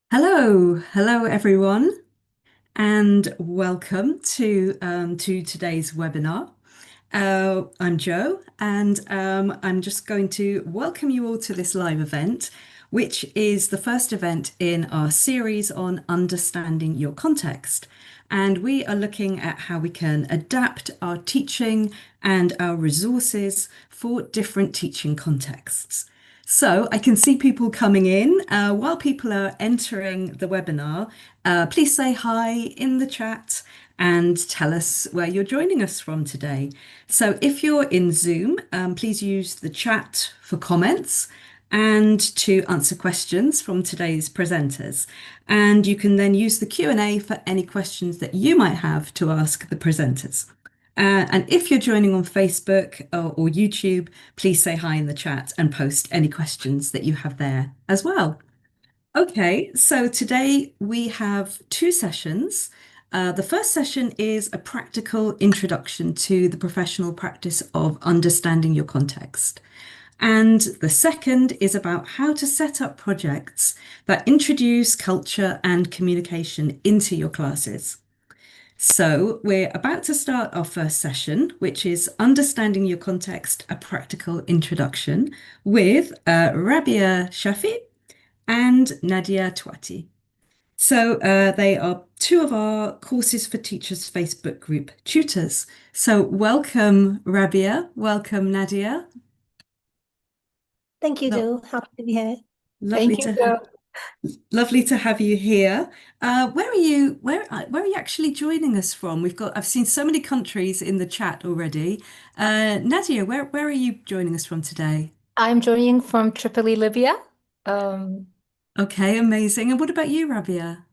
Hello everyone, and welcome to today's webinar. I'm Jo, and I'm just going to welcome you all to this live event, which is the first event in our series on understanding your context. And we are looking at how we can adapt our teaching and our resources for different teaching contexts. So I can see people coming in. While people are entering the webinar, please say hi in the chat and tell us where you're joining us from today. So if you're in Zoom, please use the chat for comments and to answer questions from today's presenters. And you can then use the Q&A for any questions that you might have to ask the presenters. And if you're joining on Facebook or YouTube, please say hi in the chat and post any questions that you have there as well. Okay, so today we have two sessions. The first session is a practical introduction to the professional practice of understanding your context. And the second is about how to set up projects that introduce culture and communication into your classes. So we're about to start our first session, which is Understanding Your Context, a Practical Introduction with Rabia Shafi and Nadia Twati. So they are two of our Courses for Teachers Facebook group tutors. So welcome, Rabia. Welcome, Nadia. Thank you, Lo- Jo. Happy to be here. Lovely Thank you, to Joe. Lovely to have you here. Where are you? Where are you actually joining us from? I've seen so many countries in the chat already. Nadia, where are you joining us from today? I'm joining from Tripoli, Libya. Okay, amazing. And what about you, Rabia?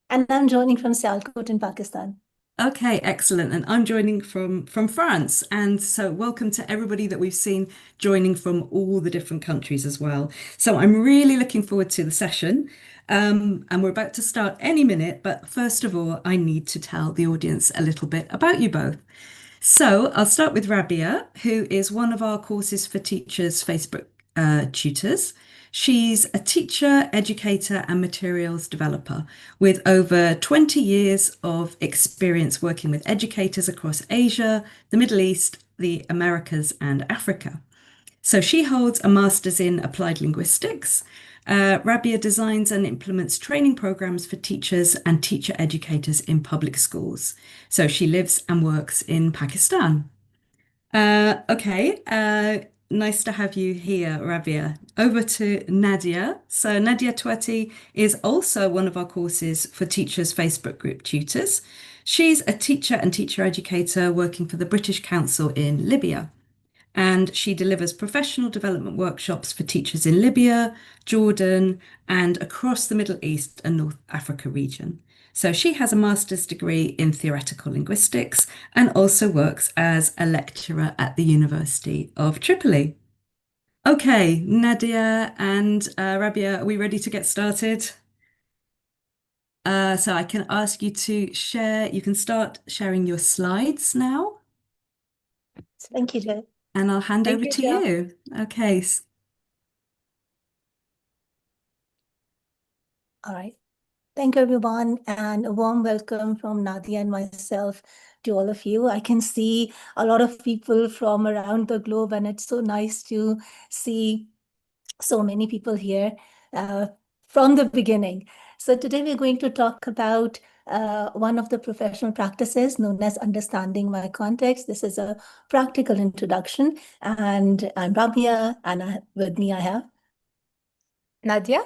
And I'm joining from Sialkot in Pakistan. Okay, excellent. And I'm joining from France. And so welcome to everybody that we've seen joining from all the different countries as well. So I'm really looking forward to the session. And we're about to start any minute, but first of all, I need to tell the audience a little bit about you both. So I'll start with Rabia, who is one of our Courses for Teachers Facebook tutors. She's a teacher, educator, and materials developer with over 20 years of experience working with educators across Asia, the Middle East, the Americas, and Africa. So she holds a master's in applied linguistics. Rabia designs and implements training programs for teachers and teacher educators in public schools. So she lives and works in Pakistan. Okay, nice to have you here, Rabia. Over to Nadia. So Nadia Twati is also one of our Courses for Teachers Facebook group tutors. She's a teacher and teacher educator working for the British Council in Libya, and she delivers professional development workshops for teachers in Libya, Jordan, and across the Middle East and North Africa region. So she has a master's degree in theoretical linguistics and also works as a lecturer at the University of Tripoli. Okay, Nadia and Rabia, are we ready to get started? So I can ask you to share, you can start sharing your slides now, Thank you, Jo. and I'll hand Thank over you, to Joe. you. Okay. All right. Thank you, everyone, and a warm welcome from Nadia and myself to all of you. I can see a lot of people from around the globe, and it's so nice to see so many people here from the beginning. So today we're going to talk about one of the professional practices known as understanding my context. This is a practical introduction, and I'm Rabia, and with me I have. Nadia?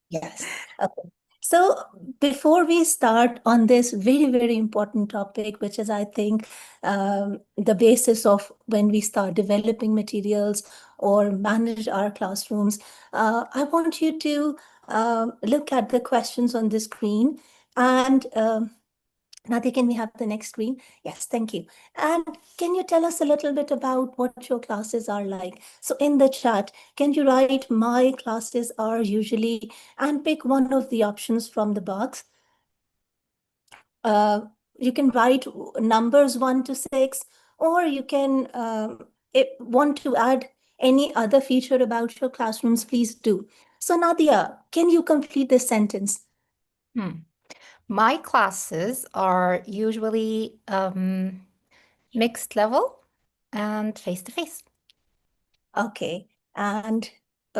Yes. Okay. So before we start on this very, very important topic, which is, I think, the basis of when we start developing materials or manage our classrooms, I want you to look at the questions on the screen. And Nadia, can we have the next screen? Yes, thank you. And can you tell us a little bit about what your classes are like? So in the chat, can you write my classes are usually, and pick one of the options from the box. You can write numbers 1 to 6, or you can want to add any other feature about your classrooms, please do. So Nadia, can you complete this sentence? Hmm. My classes are usually mixed level and face-to-face. Okay. And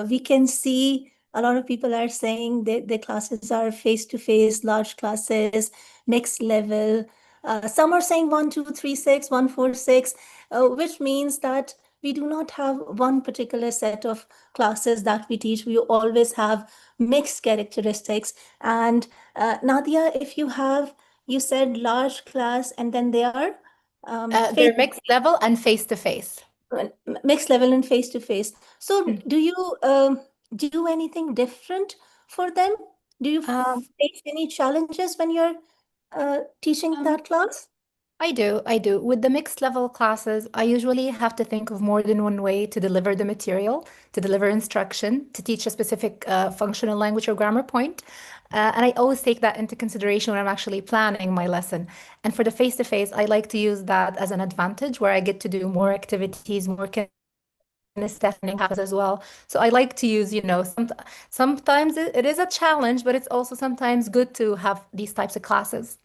we can see a lot of people are saying that their classes are face-to-face, large classes, mixed level. Some are saying 1, 2, 3, 6, 1, 4, 6, which means that we do not have one particular set of classes that we teach. We always have mixed characteristics. And Nadia, if you said large class and then they are They're mixed level and face-to-face. mixed level and face to face. So do you do anything different for them? Do you Um, face any challenges when you're teaching um, that class? I do, I do. With the mixed level classes, I usually have to think of more than one way to deliver the material, to deliver instruction, to teach a specific functional language or grammar point. And I always take that into consideration when I'm actually planning my lesson. And for the face-to-face, I like to use that as an advantage where I get to do more activities, more kinesthetic classes as well. So I like to use, sometimes it is a challenge, but it's also sometimes good to have these types of classes.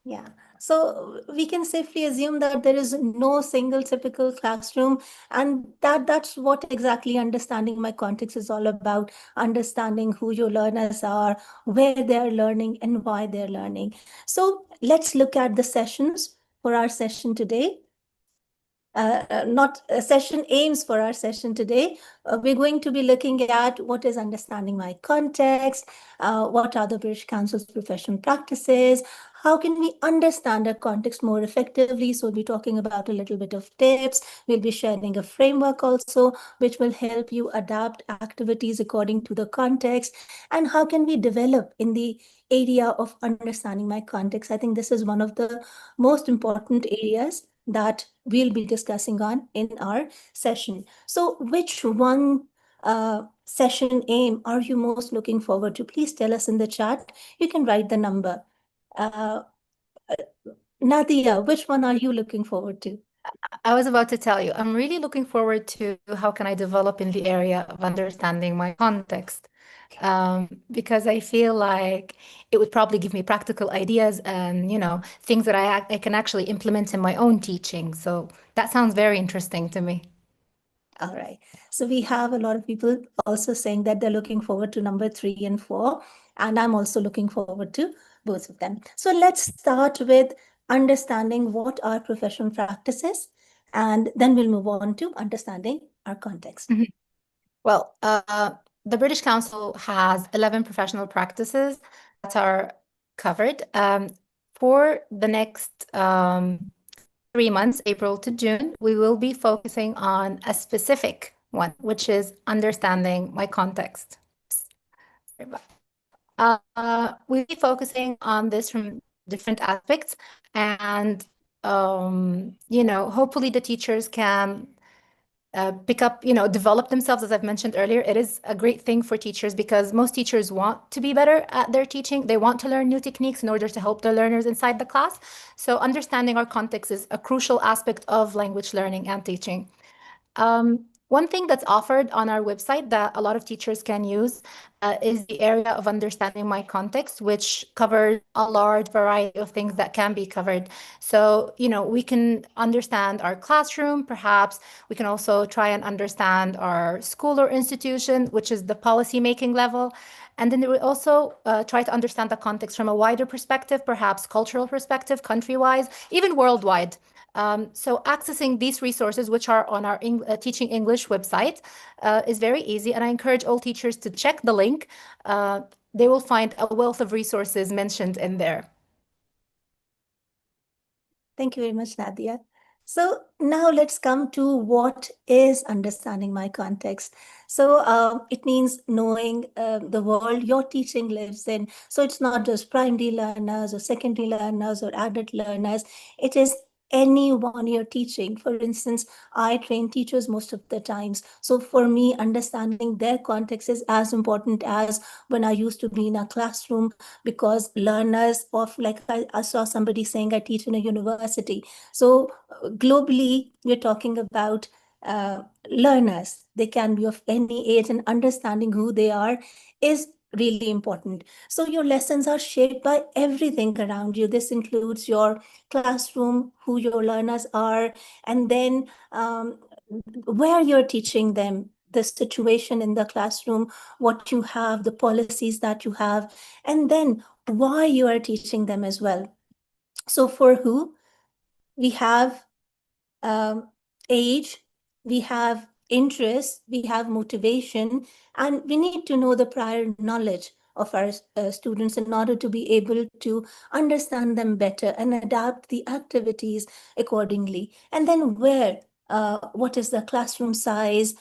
Yeah. So we can safely assume that there is no single typical classroom, and that's what exactly understanding my context is all about, understanding who your learners are, where they're learning, and why they're learning. So let's look at the sessions for our session today. Not session aims for our session today. We're going to be looking at what is understanding my context, what are the British Council's professional practices, how can we understand our context more effectively. So we'll be talking about a little bit of tips. We'll be sharing a framework also, which will help you adapt activities according to the context. And how can we develop in the area of understanding my context? I think this is one of the most important areas that we'll be discussing on in our session. So which one session aim are you most looking forward to? Please tell us in the chat. You can write the number. Uh, Nadia, which one are you looking forward to? I was about to tell you, I'm really looking forward to how can I develop in the area of understanding my context. Because I feel like it would probably give me practical ideas and, things that I can actually implement in my own teaching. So that sounds very interesting to me. All right. So we have a lot of people also saying that they're looking forward to number 3 and 4, and I'm also looking forward to both of them. So let's start with understanding what our professional practice is, and then we'll move on to understanding our context. Mhm. Well, the British Council has 11 professional practices that are covered. For the next 3 months, April to June, we will be focusing on a specific one, which is understanding my context. We'll be focusing on this from different aspects, and hopefully the teachers can pick up, develop themselves, as I've mentioned earlier. It is a great thing for teachers because most teachers want to be better at their teaching. They want to learn new techniques in order to help their learners inside the class. So understanding our context is a crucial aspect of language learning and teaching. One thing that's offered on our website that a lot of teachers can use is the area of understanding my context, which covers a large variety of things that can be covered. So, we can understand our classroom, perhaps. We can also try and understand our school or institution, which is the policy making level. And then we also try to understand the context from a wider perspective, perhaps cultural perspective, country-wise, even worldwide. So accessing these resources, which are on our Teaching English website, is very easy. And I encourage all teachers to check the link. They will find a wealth of resources mentioned in there. Thank you very much, Nadia. So now let's come to what is understanding my context. So it means knowing the world your teaching lives in. So it's not just primary learners or secondary learners or adult learners. It is anyone you're teaching. For instance, I train teachers most of the times. So for me, understanding their context is as important as when I used to be in a classroom, because learners of, like I saw somebody saying I teach in a university. So globally, we're talking about learners. They can be of any age, and understanding who they are is really important. So your lessons are shaped by everything around you. This includes your classroom, who your learners are, and then where you're teaching them, the situation in the classroom, what you have, the policies that you have, and then why you are teaching them as well. So for who, we have age, we have interest, we have motivation, and we need to know the prior knowledge of our students in order to be able to understand them better and adapt the activities accordingly. And then where, what is the classroom size?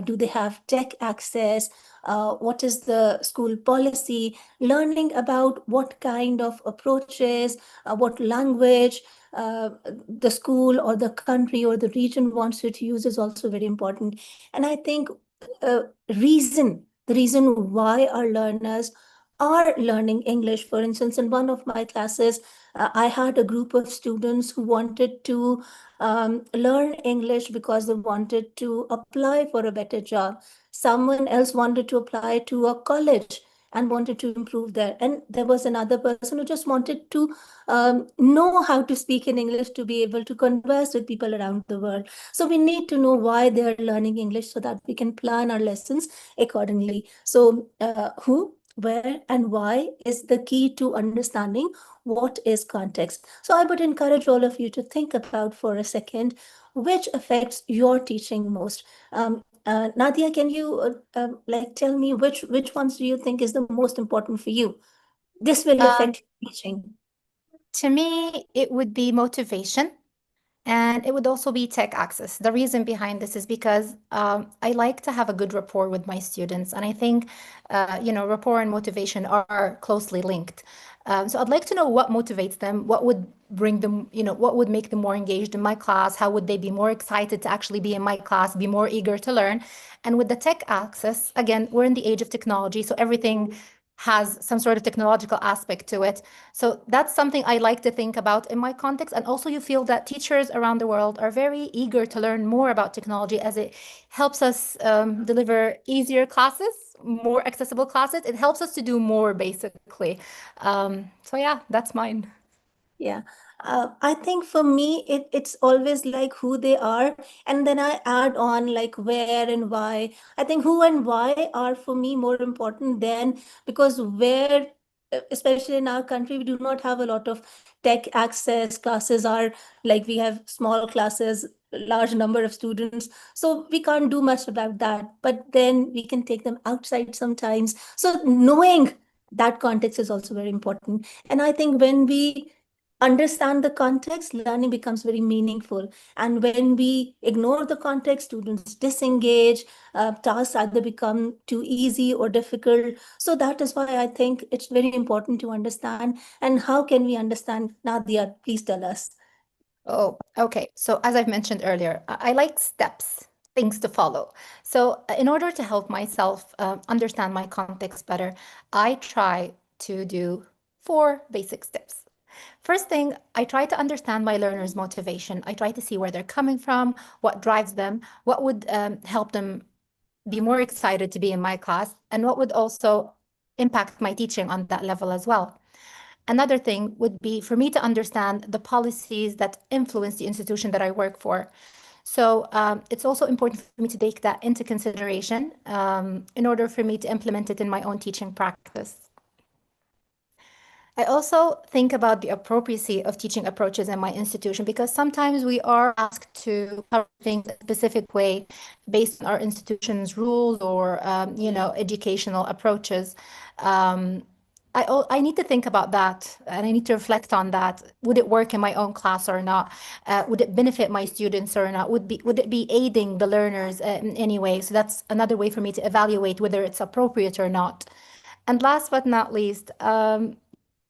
Do they have tech access? What is the school policy? Learning about what kind of approaches, what language, the school or the country or the region wants you to use is also very important. And I think the reason why our learners are learning English, for instance, in one of my classes, I had a group of students who wanted to learn English because they wanted to apply for a better job. Someone else wanted to apply to a college and wanted to improve there. And there was another person who just wanted to know how to speak in English to be able to converse with people around the world. So we need to know why they're learning English so that we can plan our lessons accordingly. So who, where, and why is the key to understanding what is context. So I would encourage all of you to think about for a second which affects your teaching most. Nadia, can you like tell me which ones do you think is the most important for you? This will affect teaching. To me, it would be motivation. And it would also be tech access. The reason behind this is because I like to have a good rapport with my students. And I think, rapport and motivation are closely linked. So I'd like to know what motivates them, what would bring them, what would make them more engaged in my class, how would they be more excited to actually be in my class, be more eager to learn. And with the tech access, again, we're in the age of technology, so everything has some sort of technological aspect to it. So that's something I like to think about in my context. And also you feel that teachers around the world are very eager to learn more about technology as it helps us deliver easier classes, more accessible classes. It helps us to do more, basically. So yeah, that's mine. Yeah. I think for me, it's always like who they are. And then I add on like where and why. I think who and why are for me more important than, because where, especially in our country, we do not have a lot of tech access. Classes are like we have small classes, large number of students. So we can't do much about that. But then we can take them outside sometimes. So knowing that context is also very important. And I think when we understand the context, learning becomes very meaningful. And when we ignore the context, students disengage, tasks either become too easy or difficult. So that is why I think it's very important to understand. And how can we understand? Nadia, please tell us. Oh, okay. So as I've mentioned earlier, I like steps, things to follow. So in order to help myself understand my context better, I try to do 4 basic steps. First thing, I try to understand my learners' motivation. I try to see where they're coming from, what drives them, what would help them be more excited to be in my class, and what would also impact my teaching on that level as well. Another thing would be for me to understand the policies that influence the institution that I work for. So it's also important for me to take that into consideration in order for me to implement it in my own teaching practice. I also think about the appropriacy of teaching approaches in my institution because sometimes we are asked to cover things a specific way based on our institution's rules or, educational approaches. I need to think about that and I need to reflect on that. Would it work in my own class or not? Would it benefit my students or not? Would it be aiding the learners in any way? So that's another way for me to evaluate whether it's appropriate or not. And last but not least,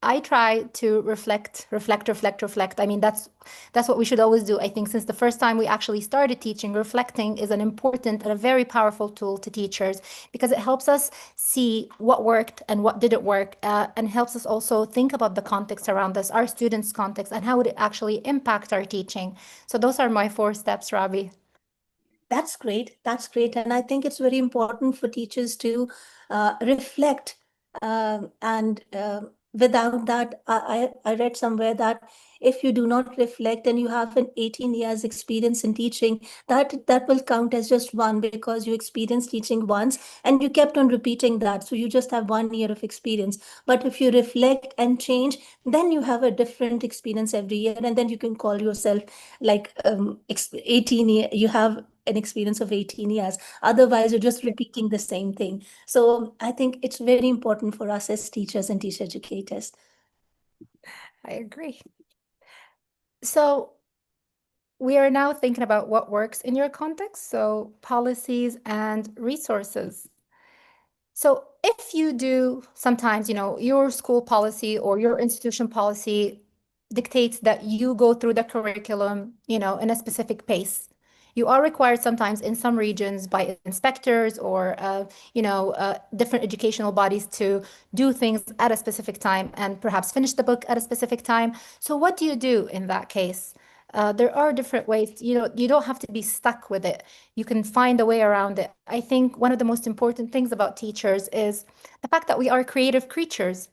I try to reflect. I mean, that's what we should always do. I think since the first time we actually started teaching, reflecting is an important and a very powerful tool to teachers because it helps us see what worked and what didn't work, and helps us also think about the context around us, our students' context, and how would it actually impact our teaching. So those are my 4 steps, Rabi. That's great. That's great. And I think it's very important for teachers to reflect And without that, I read somewhere that if you do not reflect and you have an 18 years experience in teaching, that will count as just one, because you experienced teaching once and you kept on repeating that. So you just have 1 year of experience. But if you reflect and change, then you have a different experience every year. And then you can call yourself like 18 year, you have an experience of 18 years. Otherwise, you're just repeating the same thing. So I think it's very important for us as teachers and teacher educators. I agree. So we are now thinking about what works in your context, so policies and resources. So if you do sometimes, your school policy or your institution policy dictates that you go through the curriculum, in a specific pace. You are required sometimes in some regions by inspectors or, different educational bodies to do things at a specific time and perhaps finish the book at a specific time. So what do you do in that case? There are different ways, you don't have to be stuck with it. You can find a way around it. I think one of the most important things about teachers is the fact that we are creative creatures.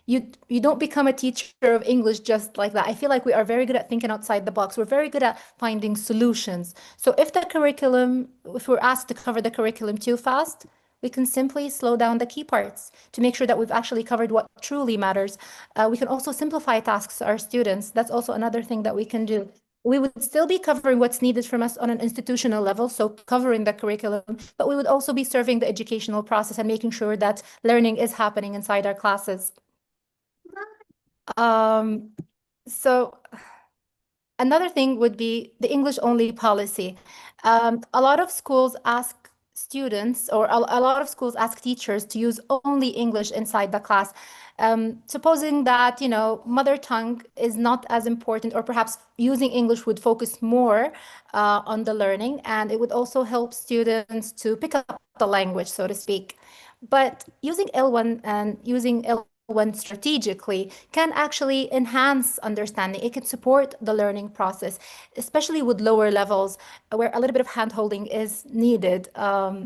You don't become a teacher of English just like that. I feel like we are very good at thinking outside the box. We're very good at finding solutions. So if we're asked to cover the curriculum too fast, we can simply slow down the key parts to make sure that we've actually covered what truly matters. We can also simplify tasks to our students. That's also another thing that we can do. We would still be covering what's needed from us on an institutional level, so covering the curriculum, but we would also be serving the educational process and making sure that learning is happening inside our classes. So another thing would be the English only policy. A lot of schools ask students, or a lot of schools ask teachers to use only English inside the class, supposing that, mother tongue is not as important, or perhaps using English would focus more on the learning, and it would also help students to pick up the language, so to speak. But using L1 and using L1 strategically can actually enhance understanding. It can support the learning process, especially with lower levels where a little bit of hand-holding is needed.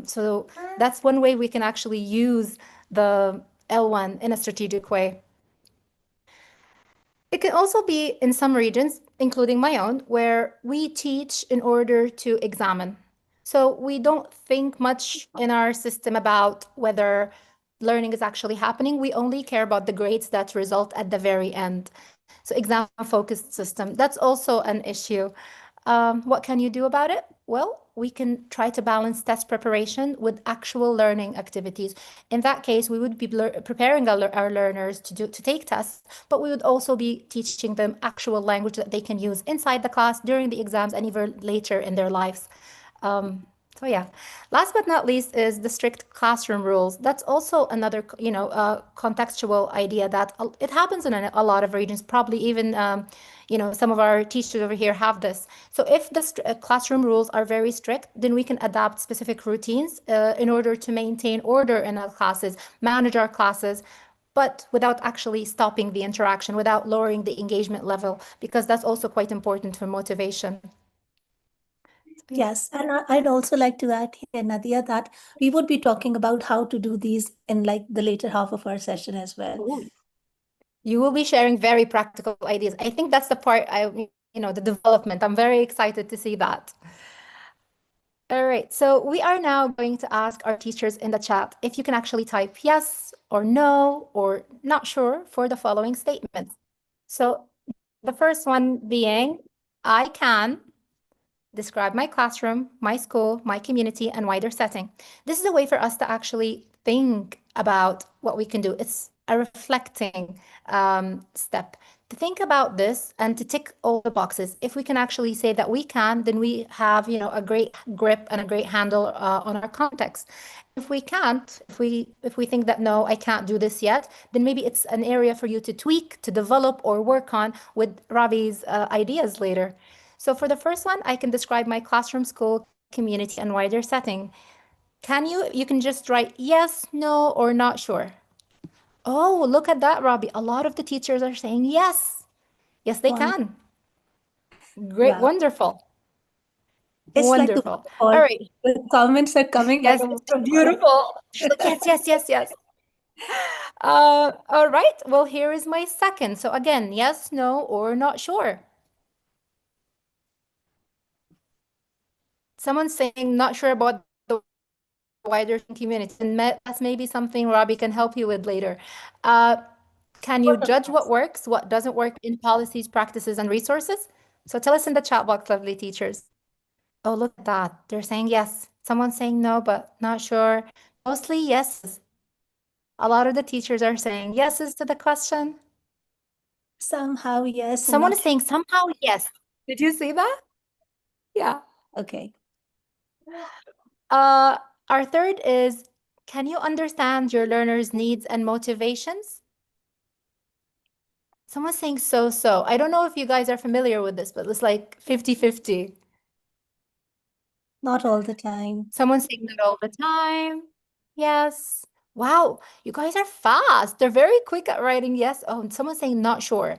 So that's one way we can actually use the L1 in a strategic way. It can also be in some regions, including my own, where we teach in order to examine. So we don't think much in our system about whether learning is actually happening. We only care about the grades that result at the very end. So exam-focused system, that's also an issue. What can you do about it? Well, we can try to balance test preparation with actual learning activities. In that case, we would be preparing our learners to take tests, but we would also be teaching them actual language that they can use inside the class, during the exams, and even later in their lives. So yeah, last but not least is the strict classroom rules. That's also another, contextual idea that it happens in a lot of regions, probably even, some of our teachers over here have this. So if the classroom rules are very strict, then we can adapt specific routines in order to maintain order in our classes, manage our classes, but without actually stopping the interaction, without lowering the engagement level, because that's also quite important for motivation. Yes, and I'd also like to add here, Nadia, that we would be talking about how to do these in like the later half of our session as well. Ooh. You will be sharing very practical ideas. I think that's the part the development. I'm very excited to see that. All right, so we are now going to ask our teachers in the chat if you can actually type yes or no or not sure for the following statements. So the first one being, I can describe my classroom, my school, my community, and wider setting. This is a way for us to actually think about what we can do. It's a reflecting step to think about this and to tick all the boxes. If we can actually say that we can, then we have, a great grip and a great handle on our context. If we can't, if we think that no, I can't do this yet, then maybe it's an area for you to tweak, to develop, or work on with Ravi's ideas later. So for the first one, I can describe my classroom, school, community, and wider setting. You can just write yes, no, or not sure. Oh, look at that, Robbie. A lot of the teachers are saying yes. Yes, they can. Great, Wow. wonderful. It's Wonderful. like All right. the comments are coming Yes, like it's beautiful. She's like, yes, yes, yes, yes. All right. Well, here is my second. So again, yes, no, or not sure. Someone's saying not sure about the wider community, and that's maybe something Robbie can help you with later. Can you judge what works, what doesn't work in policies, practices, and resources? So tell us in the chat box, lovely teachers. Oh, look at that. They're saying yes. Someone's saying no, but not sure. Mostly yes. A lot of the teachers are saying yeses to the question. Somehow, yes. Someone is saying somehow yes. Did you see that? Yeah. Okay. Our third is, can you understand your learner's needs and motivations? Someone's saying so. I don't know if you guys are familiar with this, but it's like 50-50. Not all the time. Someone's saying that all the time. Yes. Wow, you guys are fast. They're very quick at writing yes. Oh, and someone's saying not sure.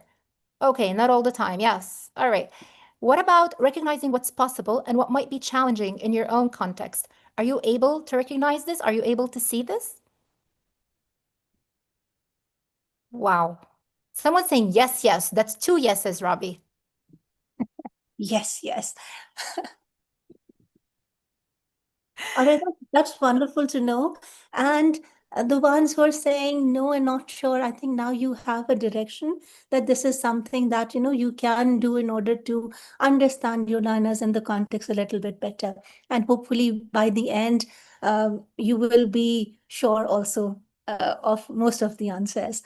Okay, not all the time. Yes. All right. What about recognizing what's possible and what might be challenging in your own context? Are you able to recognize this? Are you able to see this? Wow. Someone's saying yes. That's two yeses, Robbie. Yes. All right, that's wonderful to know. And the ones who are saying no and not sure, I think now you have a direction that this is something that you can do in order to understand your learners in the context a little bit better. And hopefully by the end, you will be sure also of most of the answers.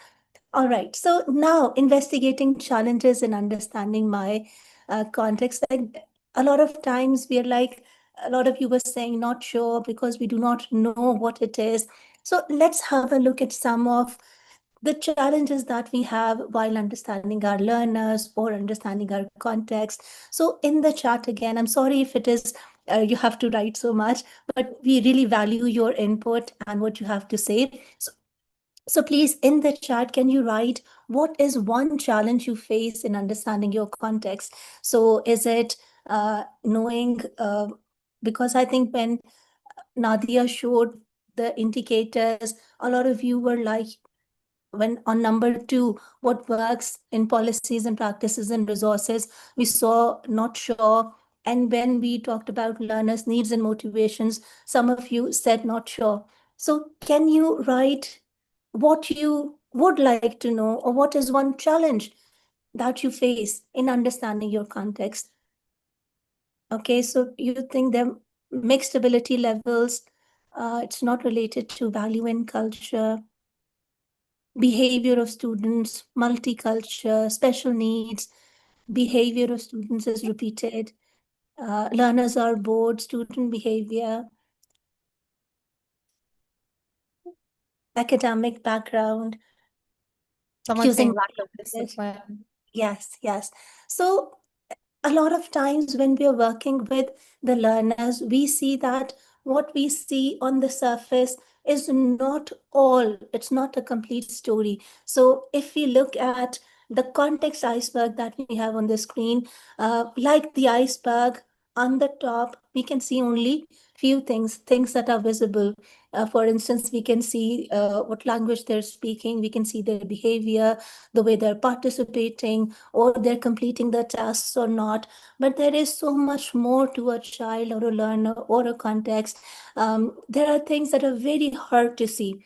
All right. So now investigating challenges and understanding my context. Like a lot of times we are like, a lot of you were saying not sure because we do not know what it is. So let's have a look at some of the challenges that we have while understanding our learners or understanding our context. So in the chat again, I'm sorry if it is you have to write so much, but we really value your input and what you have to say. So please, in the chat, can you write what is one challenge you face in understanding your context? So is it knowing, because I think when Nadia showed the indicators, a lot of you were like, when on number 2, what works in policies and practices and resources, we saw not sure. And when we talked about learners' needs and motivations, some of you said not sure. So can you write what you would like to know, or what is one challenge that you face in understanding your context? Okay, so you think they're mixed ability levels, it's not related to value and culture, behavior of students, multicultural, special needs, behavior of students is repeated, learners are bored, student behavior, academic background, Someone's saying using lack of language. discipline. Yes. So a lot of times when we are working with the learners, we see that what we see on the surface is not all, it's not a complete story. So if we look at the context iceberg that we have on the screen, like the iceberg on the top, we can see only few things that are visible. For instance, we can see what language they're speaking, we can see their behavior, the way they're participating, or they're completing the tasks or not. But there is so much more to a child or a learner or a context. There are things that are very hard to see.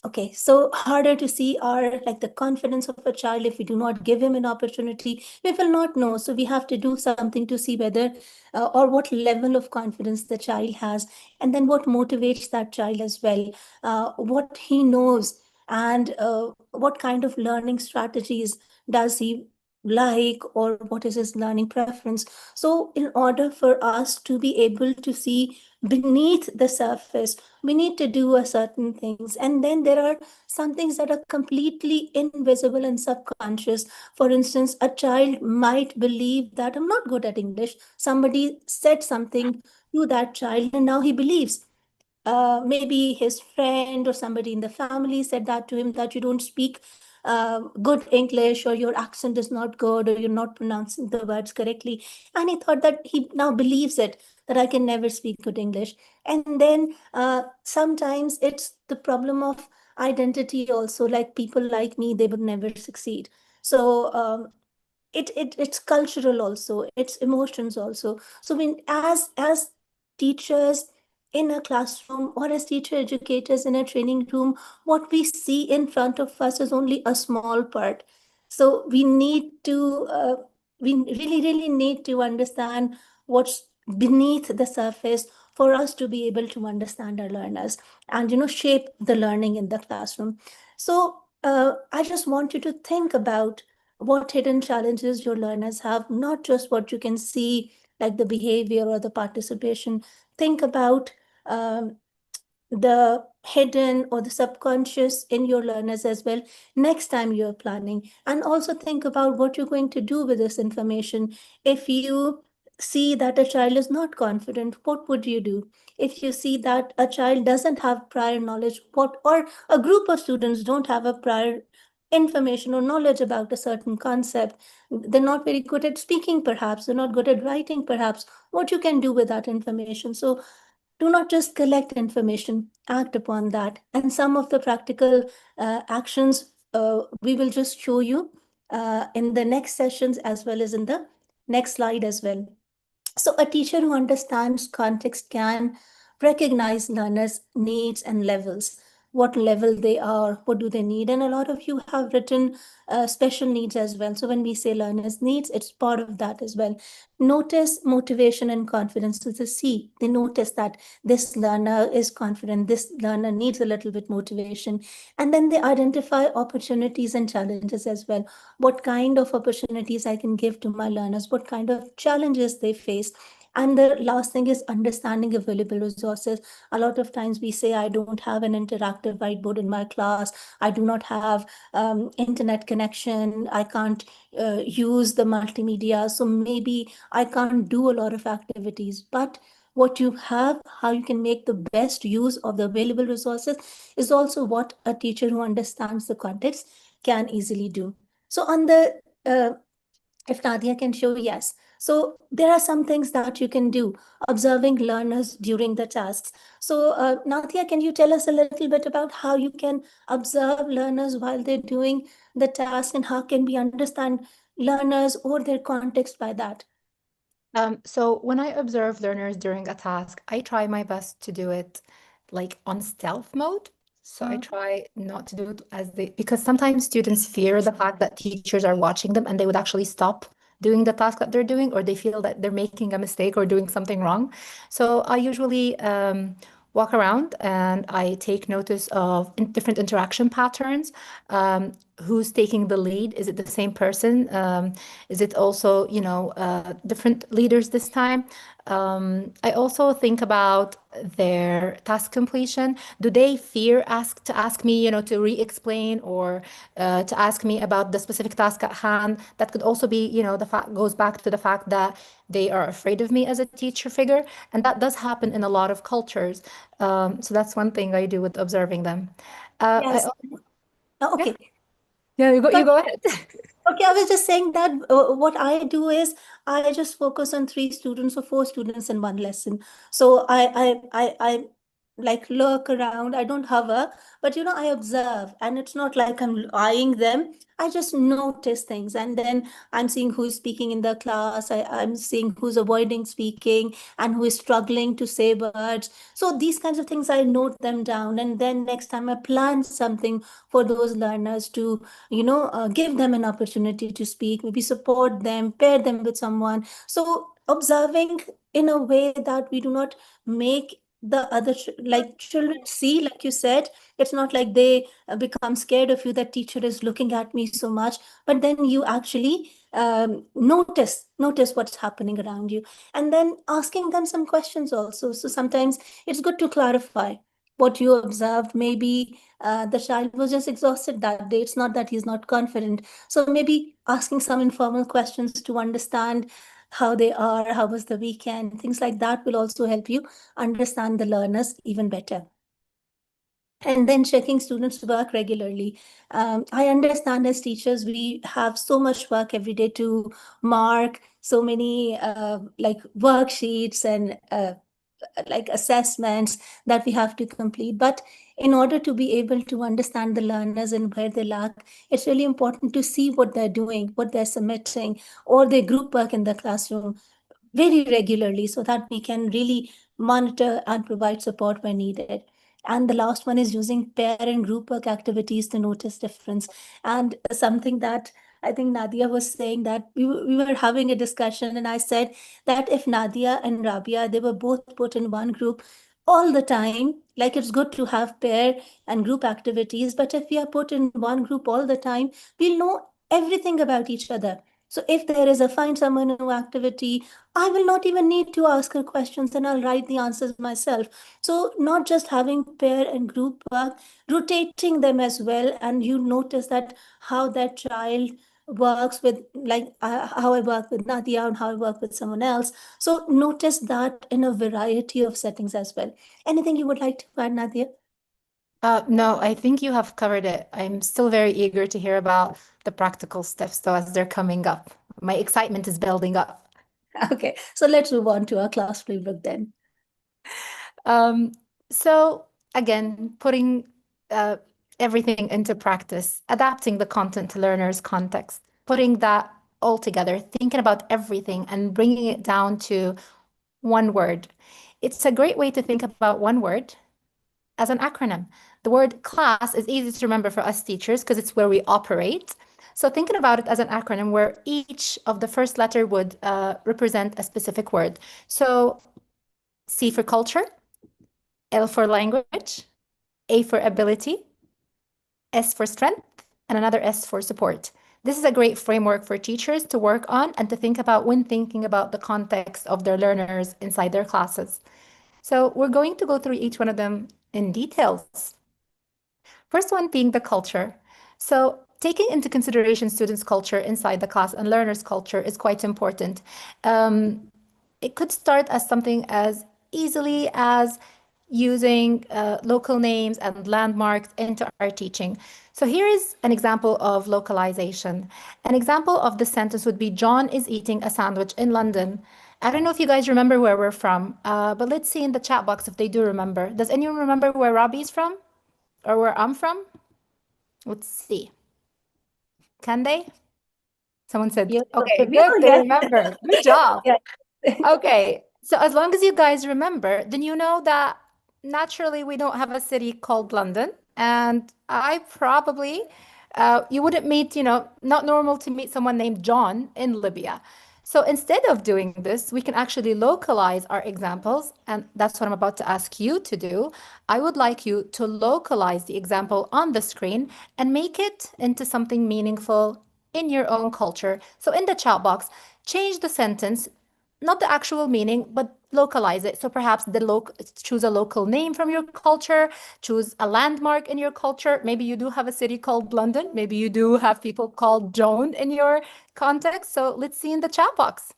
Okay, so harder to see are like the confidence of a child. If we do not give him an opportunity, we will not know. So we have to do something to see whether or what level of confidence the child has, and then what motivates that child as well, what he knows, and what kind of learning strategies does he like, or what is his learning preference. So in order for us to be able to see beneath the surface, we need to do a certain things. And then there are some things that are completely invisible and subconscious. For instance, a child might believe that I'm not good at English. Somebody said something to that child, and now he believes. Maybe his friend or somebody in the family said that to him, that you don't speak good English, or your accent is not good, or you're not pronouncing the words correctly. And he thought that he now believes it, that I can never speak good English. And then sometimes it's the problem of identity also, like people like me, they would never succeed. So it's cultural also, it's emotions also. So when as teachers in a classroom, or as teacher educators in a training room, what we see in front of us is only a small part. So we need to we really need to understand what's beneath the surface, for us to be able to understand our learners and shape the learning in the classroom. So I just want you to think about what hidden challenges your learners have, not just what you can see, like the behavior or the participation. Think about um, the hidden or the subconscious in your learners as well next time you're planning. And also think about what you're going to do with this information. If you see that a child is not confident, what would you do? If you see that a child doesn't have prior knowledge, what, or a group of students don't have a prior information or knowledge about a certain concept, they're not very good at speaking, perhaps they're not good at writing, perhaps, what you can do with that information. So do not just collect information, act upon that. And some of the practical actions we will just show you in the next sessions, as well as in the next slide as well. So a teacher who understands context can recognize learners' needs and levels, what level they are, what do they need. And a lot of you have written special needs as well. So when we say learners' needs, it's part of that as well. Notice motivation and confidence to the C. They notice that this learner is confident, this learner needs a little bit motivation. And then they identify opportunities and challenges as well. What kind of opportunities I can give to my learners, what kind of challenges they face. And the last thing is understanding available resources. A lot of times we say, I don't have an interactive whiteboard in my class. I do not have internet connection. I can't use the multimedia. So maybe I can't do a lot of activities. But what you have, how you can make the best use of the available resources, is also what a teacher who understands the context can easily do. So on the, if Nadia can show, yes. So there are some things that you can do, observing learners during the tasks. So Nadia, can you tell us a little bit about how you can observe learners while they're doing the task, and how can we understand learners or their context by that? So when I observe learners during a task, I try my best to do it like on stealth mode. So I try not to do it as they, because sometimes students fear the fact that teachers are watching them and they would actually stop doing the task that they're doing, or they feel that they're making a mistake or doing something wrong. So I usually walk around and I take notice of different interaction patterns. Who's taking the lead? Is it the same person? Is it also, different leaders this time? I also think about their task completion. Do they fear to ask me, to re-explain, or to ask me about the specific task at hand? That could also be, the fact goes back to the fact that they are afraid of me as a teacher figure, and that does happen in a lot of cultures. So that's one thing I do with observing them. Yes. Yeah, Okay. yeah, you But go ahead. okay, I was just saying that what I do is I just focus on 3 students or 4 students in one lesson. So I like lurk around. I don't hover, but I observe, and it's not like I'm eyeing them. I just notice things, and then I'm seeing who's speaking in the class. I'm seeing who's avoiding speaking and who is struggling to say words. So these kinds of things, I note them down, and then next time I plan something for those learners to give them an opportunity to speak, maybe support them, pair them with someone. So observing in a way that we do not make the other like children see, like you said, it's not like they become scared of you, that teacher is looking at me so much, but then you actually notice what's happening around you, and then asking them some questions also. So sometimes it's good to clarify what you observed. Maybe the child was just exhausted that day. It's not that he's not confident. So maybe asking some informal questions to understand how they are, how was the weekend, things like that will also help you understand the learners even better. and then checking students' work regularly. I understand as teachers, we have so much work every day to mark, so many like worksheets and like assessments that we have to complete. But in order to be able to understand the learners and where they lack, it's really important to see what they're doing, what they're submitting, or their group work in the classroom very regularly so that we can really monitor and provide support when needed. And the last one is using pair and group work activities to notice difference. And something that I think Nadia was saying, that we were having a discussion, and I said that if Nadia and Rabia, they were both put in one group all the time, like it's good to have pair and group activities, but if we are put in one group all the time, we'll know everything about each other. So if there is a find someone new activity, I will not even need to ask her questions, and I'll write the answers myself. So not just having pair and group work, rotating them as well, and you notice that how that child works with, like how I work with Nadia and how I work with someone else. So notice that in a variety of settings as well. Anything you would like to add, Nadia? No, I think you have covered it. I'm still very eager to hear about the practical steps, though, as they're coming up. My excitement is building up. Okay, so let's move on to our class playbook then. Um, so again, putting everything into practice, adapting the content to learners' context, putting that all together, thinking about everything and bringing it down to one word. It's a great way to think about one word as an acronym. The word class is easy to remember for us teachers because it's where we operate. So thinking about it as an acronym where each of the first letter would represent a specific word. So C for culture, L for language, A for ability, S for strength, and another S for support. This is a great framework for teachers to work on and to think about when thinking about the context of their learners inside their classes. So we're going to go through each one of them in details. First one being the culture. So taking into consideration students' culture inside the class and learners' culture is quite important. It could start as something as easily as using local names and landmarks into our teaching. So here is an example of localization. An example of the sentence would be, John is eating a sandwich in London. I don't know if you guys remember where we're from, but let's see in the chat box if they do remember. Does anyone remember where Robbie's from or where I'm from? Let's see. Can they? Someone said, You're okay, we good, all they get remember. Good job. yeah. Okay, so as long as you guys remember, then you know that naturally we don't have a city called London. And I probably, you wouldn't meet, not normal to meet someone named John in Libya. So instead of doing this, we can actually localize our examples. And that's what I'm about to ask you to do. I would like you to localize the example on the screen and make it into something meaningful in your own culture. So in the chat box, change the sentence, not the actual meaning, but localize it. So perhaps choose a local name from your culture, choose a landmark in your culture. Maybe you do have a city called London. Maybe you do have people called Joan in your context. So let's see in the chat box.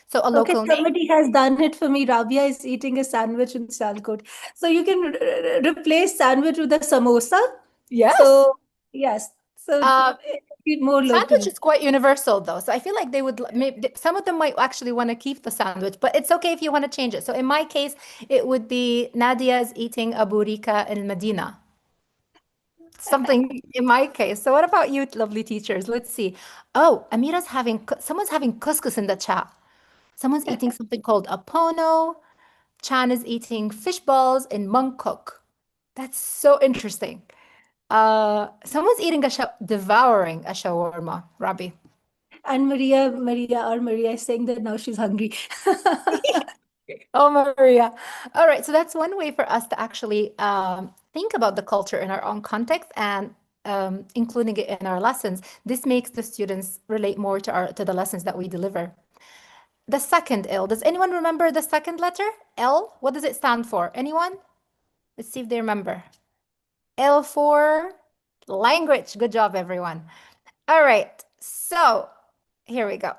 So a Okay, local name. somebody has done it for me. Rabia is eating a sandwich in Sialkot. So you can replace sandwich with a samosa. Yes. So yes, so be more local. Sandwich is quite universal though. So I feel like they would maybe some of them might actually want to keep the sandwich, but it's okay if you want to change it. So in my case, it would be Nadia is eating a burika in Medina. Something in my case. So what about you, lovely teachers? Let's see. Oh, someone's having couscous in the chat. Someone's eating something called a pono. Chan is eating fish balls in Mangkok. That's so interesting. Someone's devouring a shawarma, Rabi. And Maria is saying that now she's hungry. Oh, Maria. All right. So that's one way for us to actually think about the culture in our own context and including it in our lessons. This makes the students relate more to the lessons that we deliver. The second L. Does anyone remember the second letter? L? What does it stand for? Anyone? Let's see if they remember. L for language. Good job, everyone. All right. So here we go.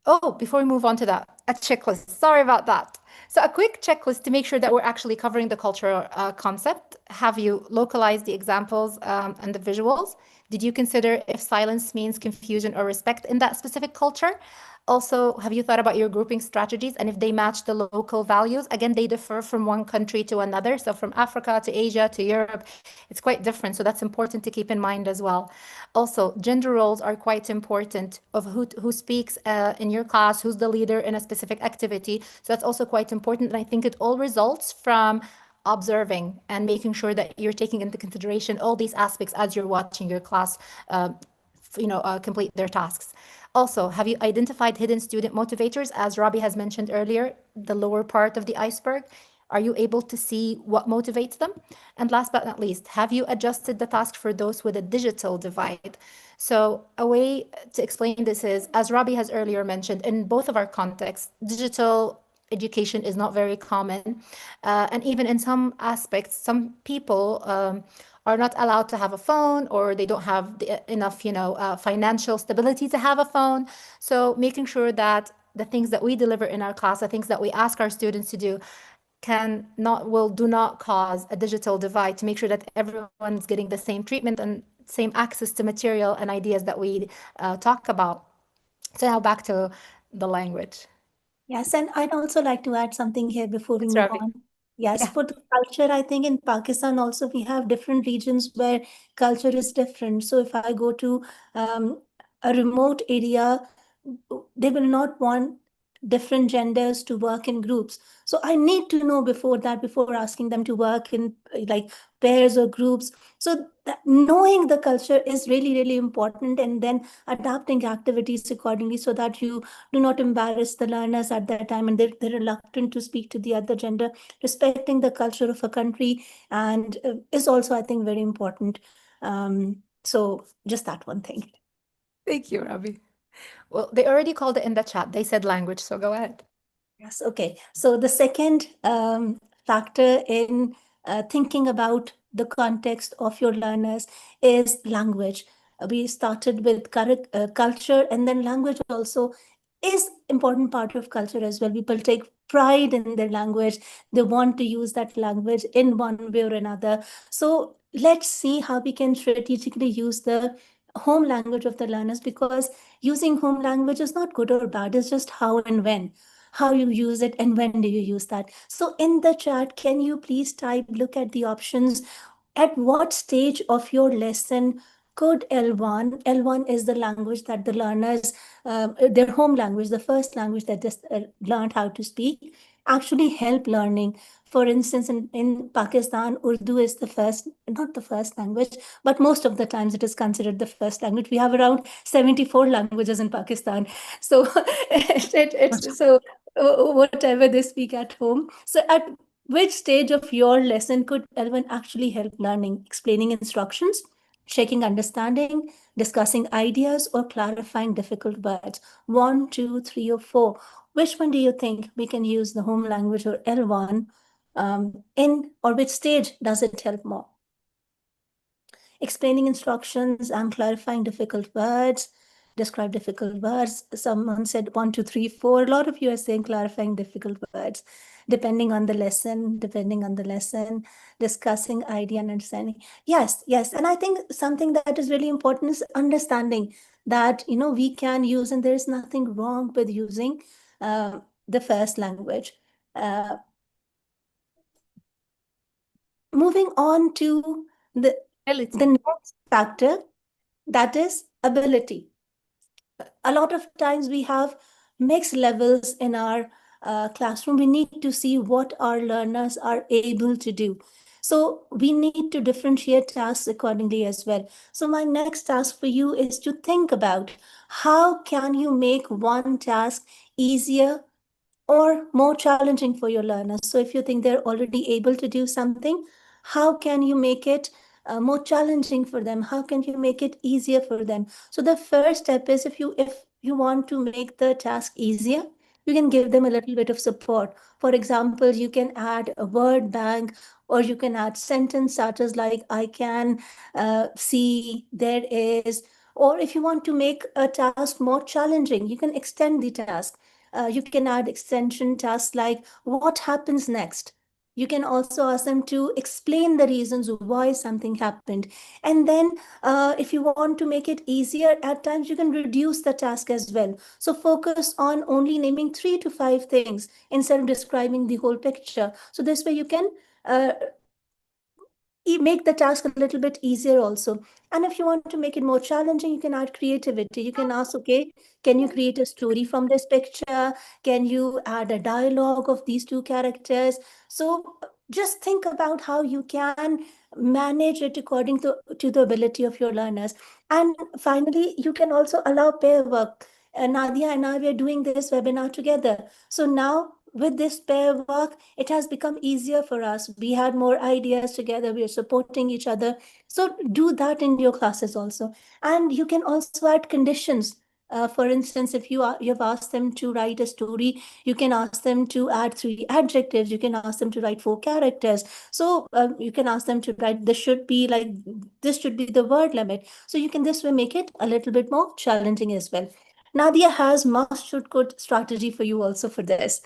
Oh, before we move on to that, a checklist. Sorry about that. So a quick checklist to make sure that we're actually covering the cultural concept. Have you localized the examples and the visuals? Did you consider if silence means confusion or respect in that specific culture? Also, have you thought about your grouping strategies and if they match the local values? Again, they differ from one country to another. So from Africa to Asia to Europe, it's quite different. So that's important to keep in mind as well. Also, gender roles are quite important of who speaks in your class, who's the leader in a specific activity. So that's also quite important. And I think it all results from observing and making sure that you're taking into consideration all these aspects as you're watching your class complete their tasks. Also, have you identified hidden student motivators? As Robbie has mentioned earlier, the lower part of the iceberg. Are you able to see what motivates them? And last but not least, have you adjusted the task for those with a digital divide? So a way to explain this is, as Robbie has earlier mentioned, in both of our contexts, digital education is not very common. And even in some aspects, some people are not allowed to have a phone or they don't have enough, financial stability to have a phone. So making sure that the things that we deliver in our class, the things that we ask our students to do, do not cause a digital divide, to make sure that everyone's getting the same treatment and same access to material and ideas that we talk about. So now back to the language. Yes, and I'd also like to add something here before we Thanks, move Ravi. on. Yes, Yeah. for the culture, I think in Pakistan also we have different regions where culture is different. So if I go to a remote area, they will not want different genders to work in groups. So I need to know before that, before asking them to work in like pairs or groups. So that knowing the culture is really, really important, and then adapting activities accordingly so that you do not embarrass the learners at that time and they're reluctant to speak to the other gender. Respecting the culture of a country and is also, I think, very important. So just that one thing. Thank you, Ravi. Well, they already called it in the chat. They said language, so go ahead. Yes, okay. So the second factor in thinking about the context of your learners is language. We started with culture, and then language also is important part of culture as well. People take pride in their language. They want to use that language in one way or another. So let's see how we can strategically use the home language of the learners, because using home language is not good or bad. It's just how and when, how you use it and when do you use that. So in the chat, can you please type, look at the options. At what stage of your lesson could L1, L1 is the language that the learners, their home language, the first language that just learned how to speak, actually help learning. For instance, in Pakistan, Urdu is the first, not the first language, but most of the times it is considered the first language. We have around 74 languages in Pakistan. So so whatever they speak at home. So at which stage of your lesson could L1 actually help learning? Explaining instructions, checking understanding, discussing ideas, or clarifying difficult words? 1, 2, 3, or 4. Which one do you think we can use the home language or L1 in, or which stage does it help more? Explaining instructions and clarifying difficult words, describe difficult words. Someone said 1, 2, 3, 4. A lot of you are saying clarifying difficult words, depending on the lesson, discussing idea and understanding. Yes, yes. And I think something that is really important is understanding that, we can use, and there is nothing wrong with using the first language. Moving on to the next factor, that is ability. A lot of times we have mixed levels in our classroom. We need to see what our learners are able to do. So we need to differentiate tasks accordingly as well. So my next task for you is to think about how can you make one task easier or more challenging for your learners. So if you think they're already able to do something, how can you make it more challenging for them? How can you make it easier for them? So the first step is, if you want to make the task easier, you can give them a little bit of support. For example, you can add a word bank, or you can add sentence starters like I can, see, there is. Or if you want to make a task more challenging, you can extend the task. You can add extension tasks like what happens next. You can also ask them to explain the reasons why something happened. And then if you want to make it easier, at times you can reduce the task as well. So focus on only naming 3 to 5 things instead of describing the whole picture. So this way you can uh, make the task a little bit easier also. And if you want to make it more challenging, you can add creativity. You can ask, okay, can you create a story from this picture? Can you add a dialogue of these two characters? So just think about how you can manage it according to the ability of your learners. And finally, you can also allow pair work. Nadia and I were doing this webinar together. So now with this pair work, it has become easier for us. We had more ideas together. We are supporting each other. So do that in your classes also. And you can also add conditions. For instance, if you've asked them to write a story, you can ask them to add 3 adjectives. You can ask them to write 4 characters. So you can ask them to write, this should be the word limit. So you can this way make it a little bit more challenging as well. Nadia has must should could strategy for you also for this.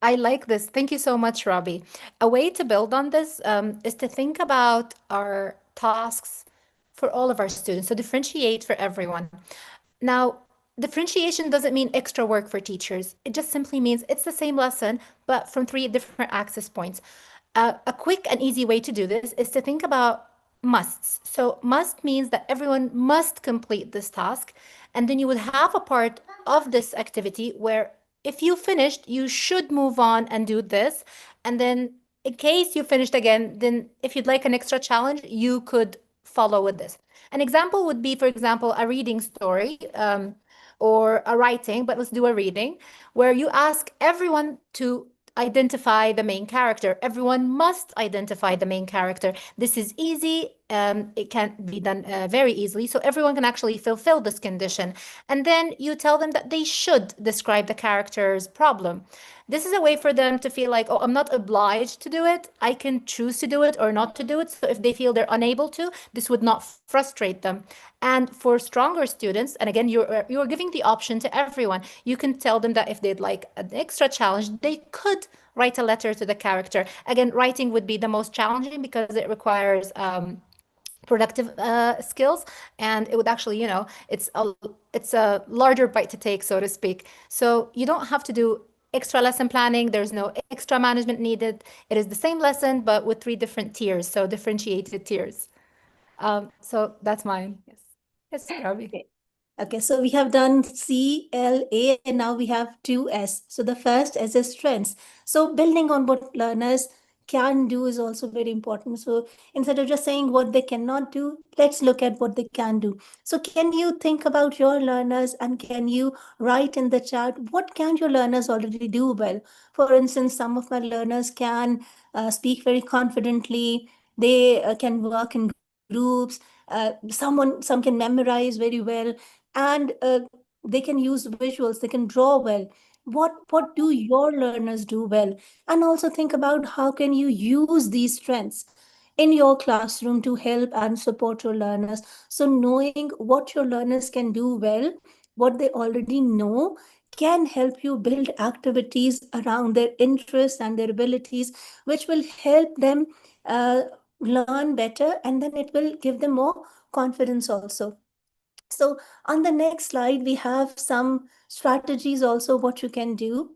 I like this. Thank you so much, Robbie. A way to build on this is to think about our tasks for all of our students. So differentiate for everyone. Now, differentiation doesn't mean extra work for teachers. It just simply means it's the same lesson, but from 3 different access points. A quick and easy way to do this is to think about musts. So must means that everyone must complete this task. And then you would have a part of this activity where if you finished, you should move on and do this. And then in case you finished again, then if you'd like an extra challenge, you could follow with this. An example would be, for example, a reading story or a writing, but let's do a reading, where you ask everyone to identify the main character. Everyone must identify the main character. This is easy. It can be done very easily. So everyone can actually fulfill this condition. And then you tell them that they should describe the character's problem. This is a way for them to feel like, oh, I'm not obliged to do it. I can choose to do it or not to do it. So if they feel they're unable to, this would not frustrate them. And for stronger students, and again, you're giving the option to everyone. You can tell them that if they'd like an extra challenge, they could write a letter to the character. Again, writing would be the most challenging because it requires productive skills, and it would actually, it's a larger bite to take, so to speak. So you don't have to do extra lesson planning. There's no extra management needed. It is the same lesson, but with 3 different tiers, so differentiated tiers. So that's mine. Yes. Yes, Robbie. Okay. Okay, so we have done CLA and now we have 2S. So the first S is strengths. So building on what learners can do is also very important. So instead of just saying what they cannot do, let's look at what they can do. So can you think about your learners and can you write in the chat, what can your learners already do well? For instance, some of my learners can speak very confidently. They can work in groups. Some can memorize very well, and they can use visuals, they can draw well. What do your learners do well? And also think about how can you use these strengths in your classroom to help and support your learners. So knowing what your learners can do well, what they already know, can help you build activities around their interests and their abilities, which will help them uh, learn better, and then it will give them more confidence also. So on the next slide, we have some strategies also what you can do.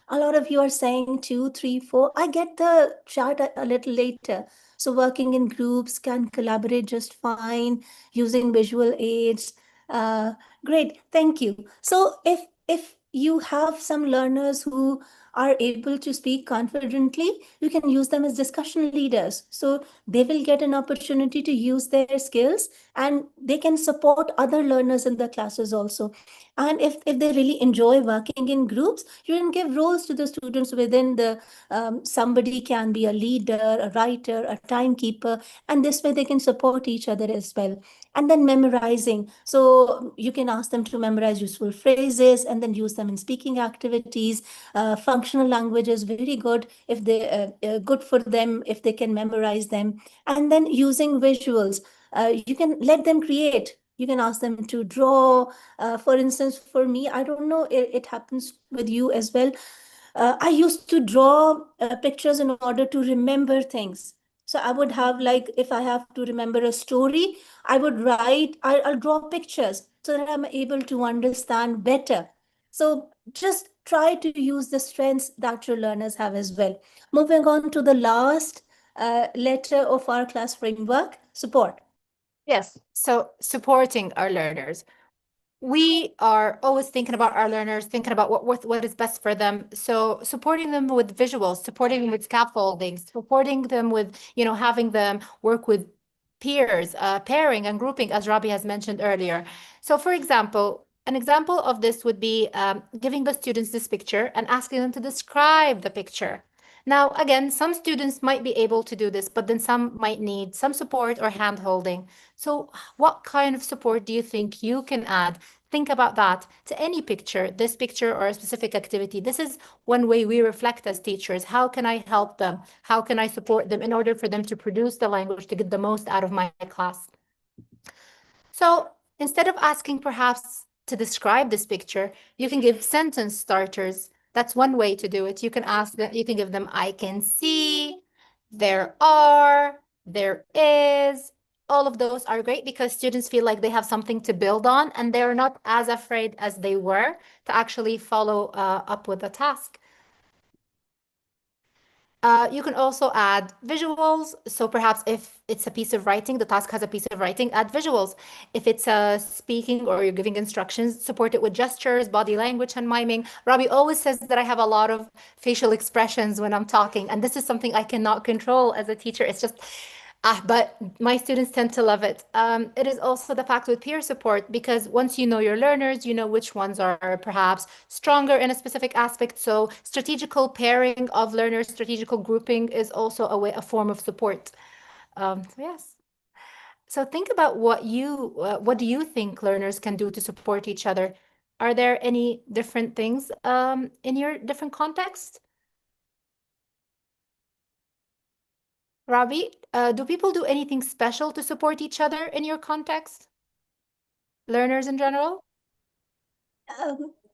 A lot of you are saying 2, 3, 4. I get the chart a little later. So working in groups can collaborate just fine, using visual aids. Uh, Great, thank you. So if you have some learners who are able to speak confidently, you can use them as discussion leaders. So they will get an opportunity to use their skills and they can support other learners in the classes also. And if they really enjoy working in groups, you can give roles to the students within the, somebody can be a leader, a writer, a timekeeper, and this way they can support each other as well. And then memorizing. So you can ask them to memorize useful phrases and then use them in speaking activities. Functional language is very good if they good for them if they can memorize them. And then using visuals. You can let them create You can ask them to draw. For instance, for me, I don't know, it happens with you as well. I used to draw pictures in order to remember things. So I would have, like, if I have to remember a story, I would write, I'll draw pictures so that I'm able to understand better. So just try to use the strengths that your learners have as well. Moving on to the last letter of our class framework, support. Yes, so supporting our learners. We are always thinking about our learners, thinking about what is best for them. So supporting them with visuals, supporting them with scaffolding, supporting them with, having them work with peers, pairing and grouping, as Robbie has mentioned earlier. So for example, an example of this would be giving the students this picture and asking them to describe the picture. Now, again, some students might be able to do this, but then some might need some support or hand holding. So what kind of support do you think you can add? Think about that to any picture, this picture or a specific activity. This is one way we reflect as teachers. How can I help them? How can I support them in order for them to produce the language to get the most out of my class? So instead of asking perhaps to describe this picture, you can give sentence starters. That's one way to do it. You can ask them, you can give them, I can see, there are, there is. All of those are great because students feel like they have something to build on and they're not as afraid as they were to actually follow up with the task. You can also add visuals. So perhaps if it's a piece of writing, the task has a piece of writing, add visuals. If it's speaking or you're giving instructions, support it with gestures, body language, and miming. Robbie always says that I have a lot of facial expressions when I'm talking, and this is something I cannot control as a teacher. It's just but my students tend to love it. It is also the fact with peer support, because once you know your learners, you know which ones are perhaps stronger in a specific aspect. So strategical pairing of learners, strategical grouping is also a form of support. So yes. So think about what do you think learners can do to support each other? Are there any different things in your different context? Robbie, do people do anything special to support each other in your context? Learners in general?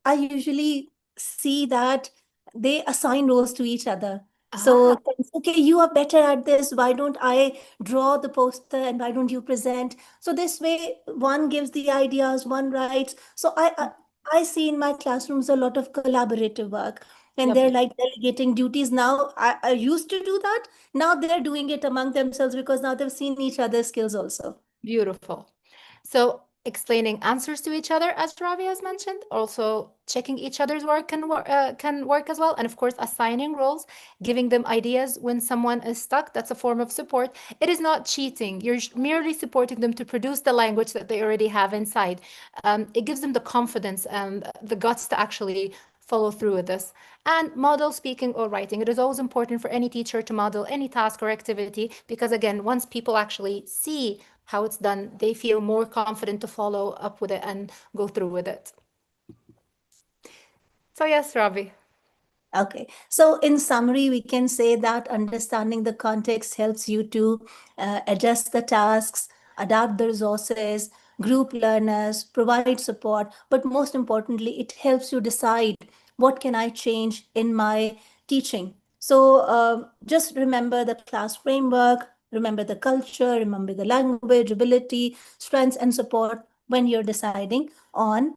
I usually see that they assign roles to each other. So, Ah, okay, you are better at this. Why don't I draw the poster and why don't you present? So this way, one gives the ideas, one writes. So I see in my classrooms a lot of collaborative work, and they're lovely. like delegating duties. Now I used to do that. Now they're doing it among themselves because now they've seen each other's skills also. Beautiful. So explaining answers to each other, as Ravi has mentioned, also checking each other's work can work as well. And of course, assigning roles, giving them ideas when someone is stuck, that's a form of support. It is not cheating. You're merely supporting them to produce the language that they already have inside. It gives them the confidence and the guts to actually follow through with this. And model speaking or writing. It is always important for any teacher to model any task or activity because, again, once people actually see how it's done, they feel more confident to follow up with it and go through with it. So yes, Ravi. Okay, so in summary, we can say that understanding the context helps you to adjust the tasks, adapt the resources, group learners, provide support, but most importantly, it helps you decide what can I change in my teaching. So just remember the class framework, remember the culture, remember the language, ability, strengths, and support when you're deciding on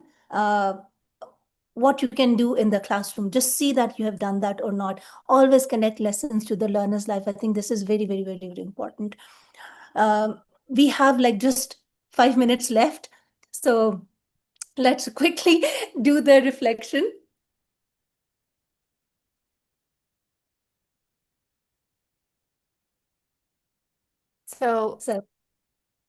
what you can do in the classroom. Just see that you have done that or not. Always connect lessons to the learner's life. I think this is very, very, very, very important. We have like just 5 minutes left. So let's quickly do the reflection. So So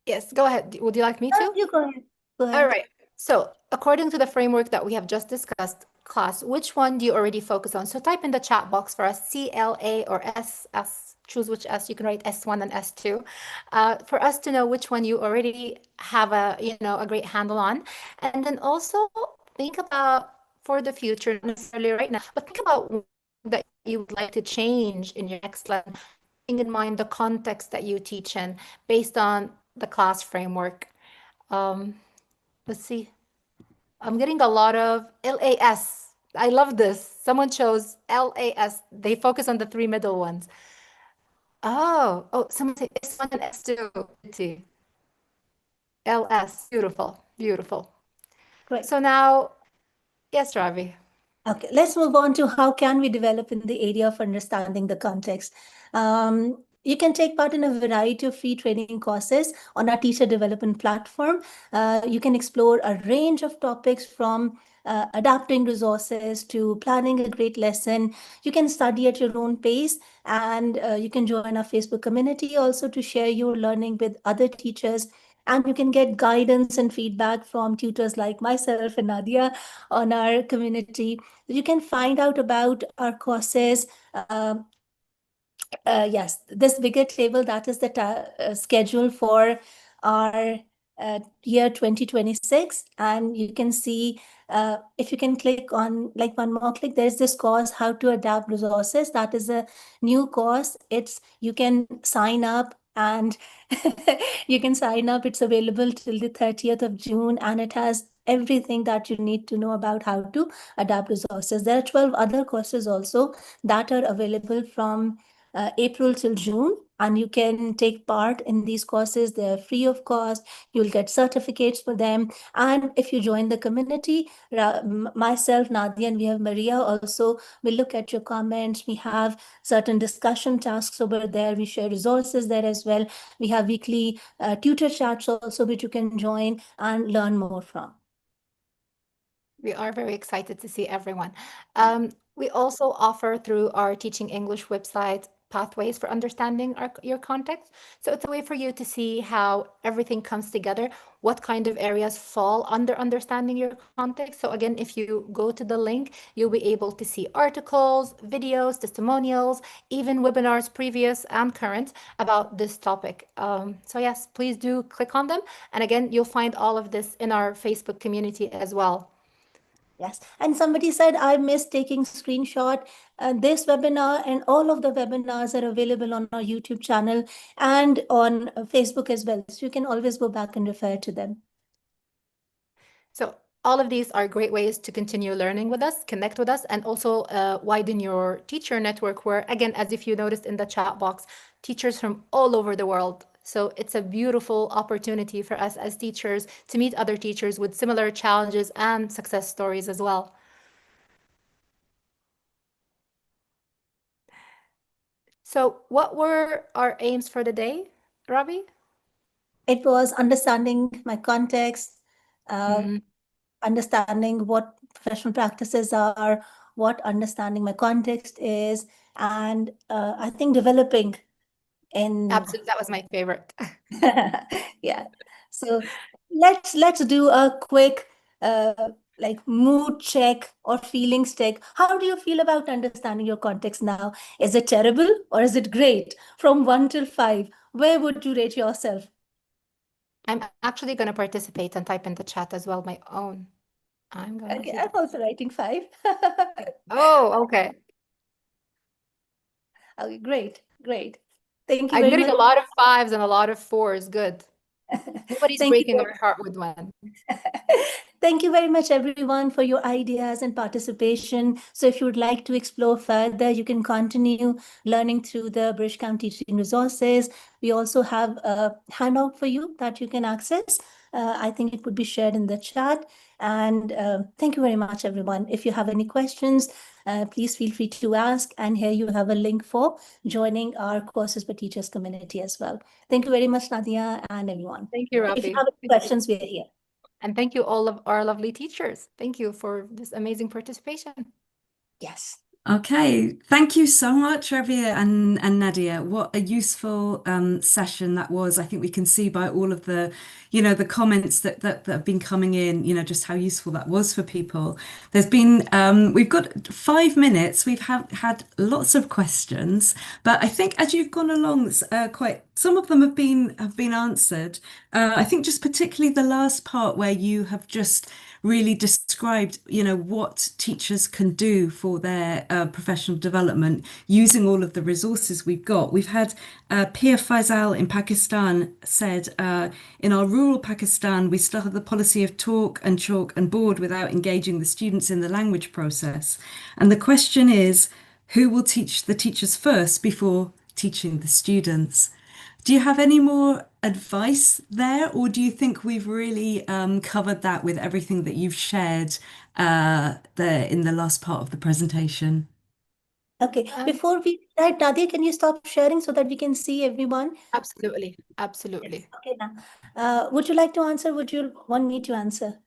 yes, go ahead. Would you like me to? you go ahead. Go All ahead. right. So according to the framework that we have just discussed, class, which one do you already focus on? So type in the chat box for us, CLA or SS. Choose which S. You can write S1 and S2 for us to know which one you already have a great handle on. And then also think about for the future, not necessarily right now, but think about one that you would like to change in your next lesson, keeping in mind the context that you teach in based on the class framework. Um, let's see. I'm getting a lot of LAS. I love this. Someone chose LAS. They focus on the three middle ones. Oh, someone said S1 and S2. T. LS. Beautiful, beautiful. Great. So now, yes, Ravi. Okay, let's move on to how can we develop in the area of understanding the context. You can take part in a variety of free training courses on our teacher development platform. You can explore a range of topics from adapting resources to planning a great lesson. You can study at your own pace, and you can join our Facebook community also to share your learning with other teachers. And you can get guidance and feedback from tutors like myself and Nadia on our community. You can find out about our courses. Yes, this bigger table, that is the schedule for our year 2026. And you can see, if you can click on like one more click, there's this course, How to Adapt Resources. That is a new course. You can sign up and you can sign up. It's available till the 30th of June, and it has everything that you need to know about how to adapt resources. There are 12 other courses also that are available from April till June, and you can take part in these courses. They're free of cost. You'll get certificates for them. And if you join the community, myself, Nadia, and we have Maria also, we look at your comments. We have certain discussion tasks over there. We share resources there as well. We have weekly tutor chats also, which you can join and learn more from. We are very excited to see everyone. We also offer through our Teaching English website pathways for understanding your context. So it's a way for you to see how everything comes together, what kind of areas fall under understanding your context. So again, if you go to the link, you'll be able to see articles, videos, testimonials, even webinars previous and current about this topic. So yes, please do click on them. And again, you'll find all of this in our Facebook community as well. Yes, and somebody said I missed taking screenshot. This webinar and all of the webinars are available on our YouTube channel and on Facebook as well. So you can always go back and refer to them. So all of these are great ways to continue learning with us, connect with us, and also widen your teacher network where, again, as if you noticed in the chat box, teachers from all over the world. So it's a beautiful opportunity for us as teachers to meet other teachers with similar challenges and success stories as well. So what were our aims for the day, Ravi? It was understanding my context, understanding what professional practices are, what understanding my context is, and I think developing in Absolutely, that was my favorite. yeah. So let's do a quick like mood check or feelings check. How do you feel about understanding your context now? Is it terrible or is it great? From 1 till 5, where would you rate yourself? I'm actually going to participate and type in the chat as well my own. I'm going to Okay, do I'm that. also writing 5. Oh, okay. Okay, great, great. Thank you I'm very getting much. a lot of fives and a lot of fours. Good. Nobody's Thank you breaking our heart with one. Thank you very much, everyone, for your ideas and participation. So if you would like to explore further, you can continue learning through the British County Teaching Resources. We also have a handout for you that you can access. I think it would be shared in the chat. And thank you very much, everyone. If you have any questions, please feel free to ask. And here you have a link for joining our Courses for Teachers community as well. Thank you very much, Nadia, and everyone. Thank you, If you Rafi. have any questions, we're here. And thank you all of our lovely teachers. Thank you for this amazing participation. Yes. Okay, thank you so much, Ravi and Nadia. What a useful session that was. I think we can see by all of the, the comments that have been coming in, just how useful that was for people. There's been, we've got 5 minutes. We've had lots of questions, but I think as you've gone along, some of them have been answered. I think just particularly the last part where you have just really described, what teachers can do for their professional development using all of the resources we've got. We've had Pir Faisal in Pakistan said, in our rural Pakistan, we still have the policy of talk and chalk and board without engaging the students in the language process. And the question is, who will teach the teachers first before teaching the students? Do you have any more advice there, or do you think we've really covered that with everything that you've shared there in the last part of the presentation? Okay, Um, before we start, Nadia, can you stop sharing so that we can see everyone? absolutely, Yes. absolutely. Okay, now, would you like to answer? Would you want me to answer?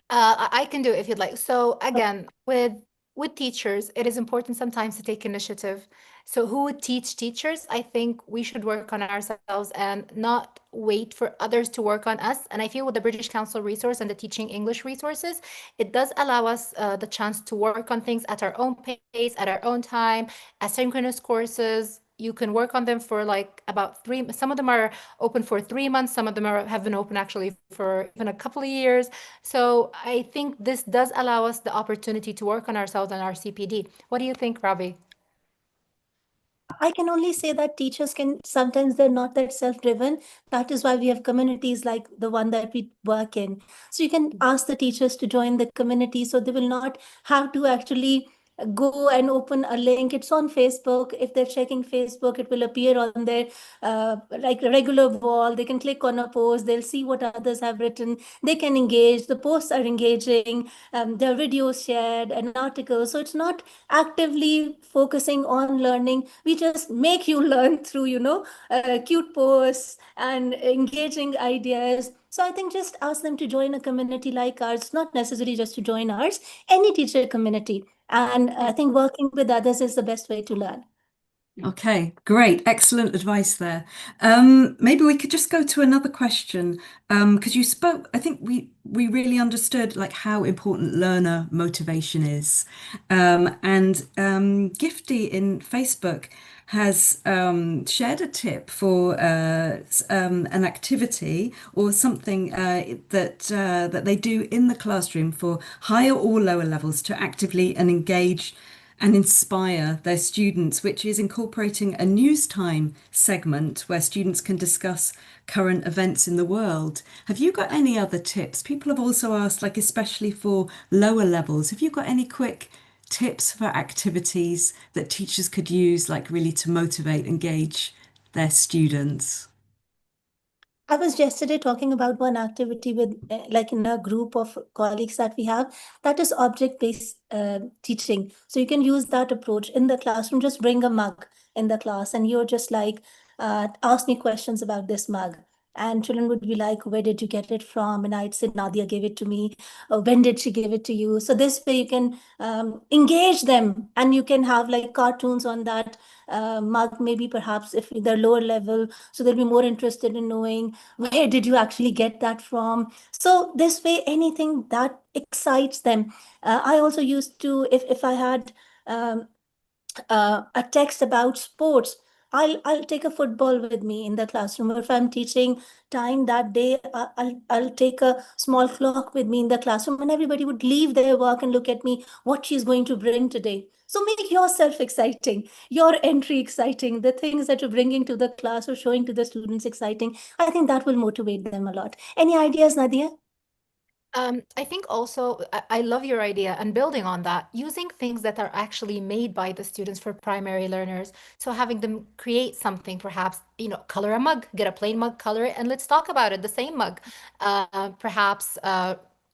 I can do it if you'd like. So again, with teachers, it is important sometimes to take initiative. So who would teach teachers? I think we should work on ourselves and not wait for others to work on us. And I feel with the British Council resource and the Teaching English resources, it does allow us the chance to work on things at our own pace, at our own time, asynchronous courses. You can work on them for like about three. Some of them are open for 3 months. Some of them have been open actually for even a couple of years. So I think this does allow us the opportunity to work on ourselves and our CPD. What do you think, Robbie? I can only say that teachers can sometimes they're not that self-driven. That is why we have communities like the one that we work in. So you can ask the teachers to join the community so they will not have to actually go and open a link. It's on Facebook. If they're checking Facebook, it will appear on their like a regular wall. They can click on a post. They'll see what others have written. They can engage. The posts are engaging. There are videos shared and articles. So it's not actively focusing on learning. We just make you learn through, cute posts and engaging ideas. So I think just ask them to join a community like ours, not necessarily just to join ours, any teacher community. And I think working with others is the best way to learn. Okay, great. Excellent advice there. Maybe we could just go to another question. Because you spoke, I think we really understood like how important learner motivation is. And Gifty in Facebook has shared a tip for an activity or something that they do in the classroom for higher or lower levels to actively and engage and inspire their students, which is incorporating a news time segment where students can discuss current events in the world. Have you got any other tips? People have also asked, like, especially for lower levels, have you got any quick tips for activities that teachers could use, like, really to motivate, engage their students? I was yesterday talking about one activity with, like in a group of colleagues that we have, that is object-based teaching. So you can use that approach in the classroom. Just bring a mug in the class, and you're just like, ask me questions about this mug. And children would be like, where did you get it from? And I'd say, Nadia gave it to me. Or when did she give it to you? So this way you can engage them, and you can have like cartoons on that mug, maybe perhaps if they're lower level. So they'll be more interested in knowing where did you actually get that from. So this way, anything that excites them. I also used to, if I had um, a text about sports, I'll take a football with me in the classroom. Or if I'm teaching time that day, I'll take a small clock with me in the classroom, and everybody would leave their work and look at me, what she's going to bring today. So make yourself exciting, your entry exciting, the things that you're bringing to the class or showing to the students exciting. I think that will motivate them a lot. Any ideas, Nadia? I think also I love your idea and building on that, using things that are actually made by the students for primary learners. So having them create something, perhaps, color a mug, get a plain mug, color it, and let's talk about it, the same mug. Perhaps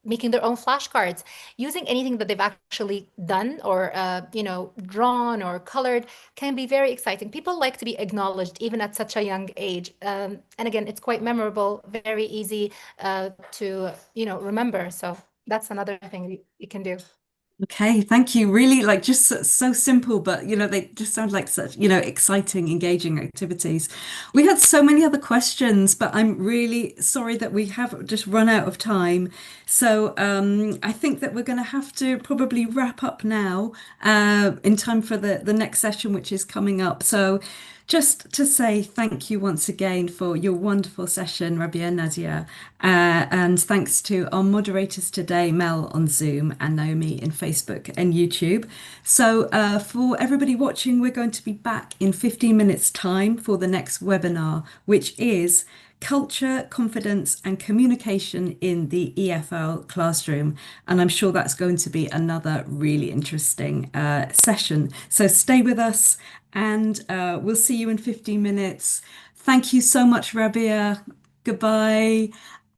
making their own flashcards, using anything that they've actually done or, drawn or colored can be very exciting. People like to be acknowledged even at such a young age. And again, it's quite memorable, very easy to remember. So that's another thing you can do. Okay, thank you. Really, like just so simple, but they just sound like such, exciting, engaging activities. We had so many other questions, but I'm really sorry that we have just run out of time. So I think that we're going to have to probably wrap up now in time for the next session, which is coming up. So just to say thank you once again for your wonderful session, Rabia and Nadia. And thanks to our moderators today, Mel on Zoom and Naomi in Facebook and YouTube. So for everybody watching, we're going to be back in 15 minutes time for the next webinar, which is Culture, Confidence and Communication in the EFL Classroom. And I'm sure that's going to be another really interesting session. So stay with us and we'll see you in 15 minutes. Thank you so much, Rabia. Goodbye.